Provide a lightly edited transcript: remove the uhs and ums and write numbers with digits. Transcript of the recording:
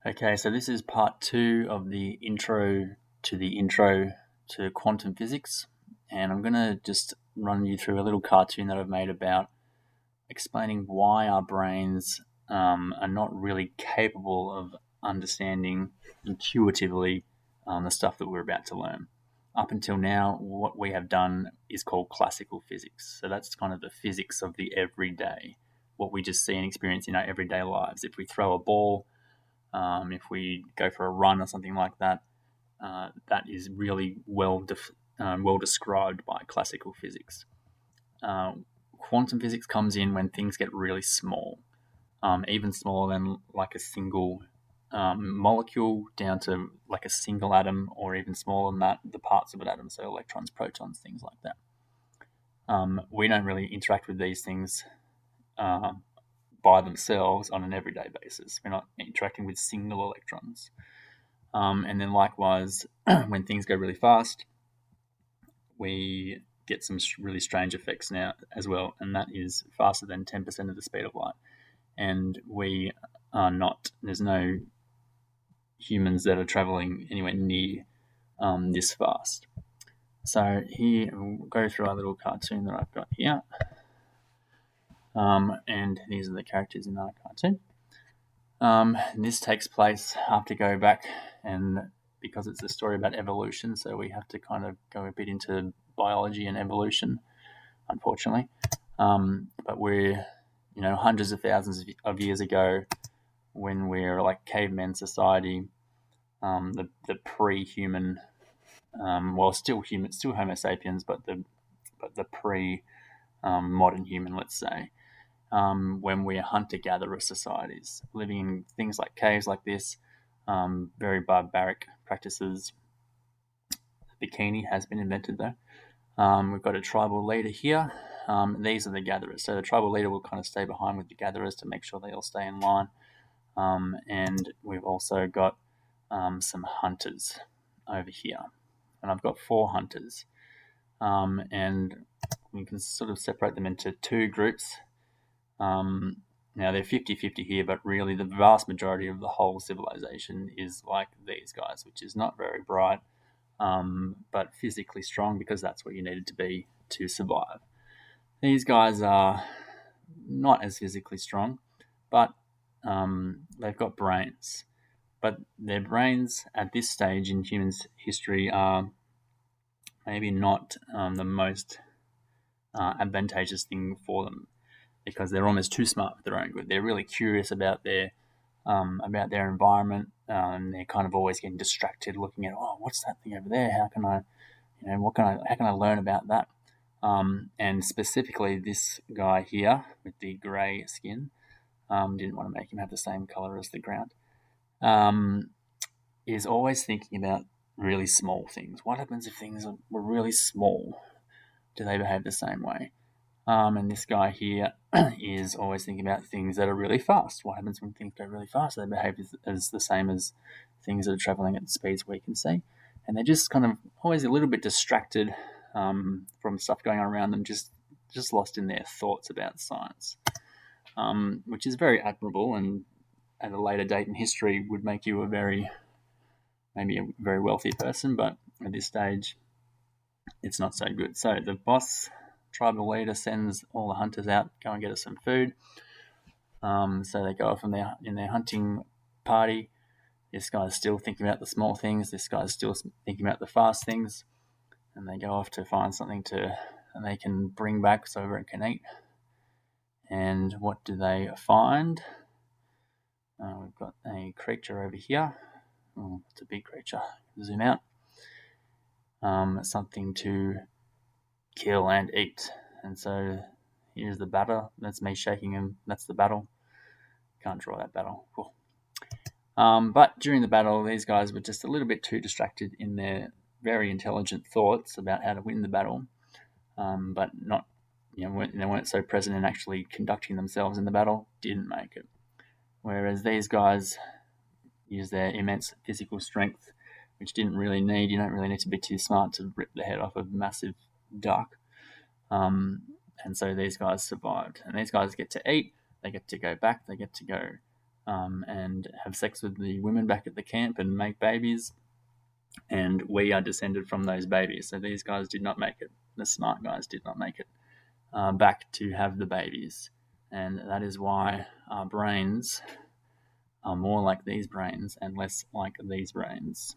Okay, so this is part 2 of the intro to quantum physics, and I'm going to just run you through a little cartoon that I've made about explaining why our brains are not really capable of understanding intuitively the stuff that we're about to learn. Up until now, what we have done is called classical physics. So that's kind of the physics of the everyday, what we just see and experience in our everyday lives. If we throw a ball, if we go for a run or something like that, that is really well described by classical physics. Quantum physics comes in when things get really small, even smaller than like a single molecule down to like a single atom, or even smaller than that, the parts of an atom, so electrons, protons, things like that. We don't really interact with these things by themselves on an everyday basis. We're not interacting with single electrons. And then likewise, when things go really fast, we get some really strange effects now as well, and that is faster than 10% of the speed of light. And we are not, there's no humans that are traveling anywhere near this fast. So here, we'll go through our little cartoon that I've got here. And these are the characters in our cartoon. This takes place, I have to go back, and because it's a story about evolution, so we have to kind of go a bit into biology and evolution, unfortunately. But we're, hundreds of thousands of years ago, when we're like caveman society, the pre-human, still human, still Homo sapiens, but the pre-modern human, let's say. When we're hunter-gatherer societies, living in things like caves like this, very barbaric practices. The bikini has been invented though. We've got a tribal leader here. These are the gatherers. So the tribal leader will kind of stay behind with the gatherers to make sure they all stay in line. And we've also got some hunters over here. And I've got 4 hunters. And we can sort of separate them into 2 groups. Now they're 50-50 here, but really the vast majority of the whole civilization is like these guys, which is not very bright, but physically strong, because that's what you needed to be to survive. These guys are not as physically strong, but they've got brains. But their brains at this stage in humans' history are maybe not the most advantageous thing for them, because they're almost too smart for their own good. They're really curious about their environment, and they're kind of always getting distracted, looking at, what's that thing over there? How can I, how can I learn about that? And specifically, this guy here with the grey skin, didn't want to make him have the same color as the ground, is always thinking about really small things. What happens if things were really small? Do they behave the same way? And this guy here is always thinking about things that are really fast. What happens when things go really fast? They behave as the same as things that are traveling at speeds we can see. And they're just kind of always a little bit distracted from stuff going on around them, just lost in their thoughts about science, which is very admirable, and at a later date in history would make you maybe a very wealthy person, but at this stage it's not so good. So the boss tribal leader sends all the hunters out, go and get us some food. So they go off in their hunting party. This guy's still thinking about the small things. This guy's still thinking about the fast things. And they go off to find something and they can bring back so everyone can eat. And what do they find? We've got a creature over here. Oh, it's a big creature. Zoom out. Something to kill and eat. And so here's the battle. That's me shaking him. That's the battle. Can't draw that battle. Cool. But during the battle, these guys were just a little bit too distracted in their very intelligent thoughts about how to win the battle, but not, they weren't so present in actually conducting themselves in the battle. Didn't make it. Whereas these guys use their immense physical strength, which you don't really need to be too smart to rip the head off a massive duck. And so these guys survived. And these guys get to eat, they get to go back, they get to go and have sex with the women back at the camp and make babies. And we are descended from those babies. So these guys did not make it. The smart guys did not make it back to have the babies. And that is why our brains are more like these brains and less like these brains.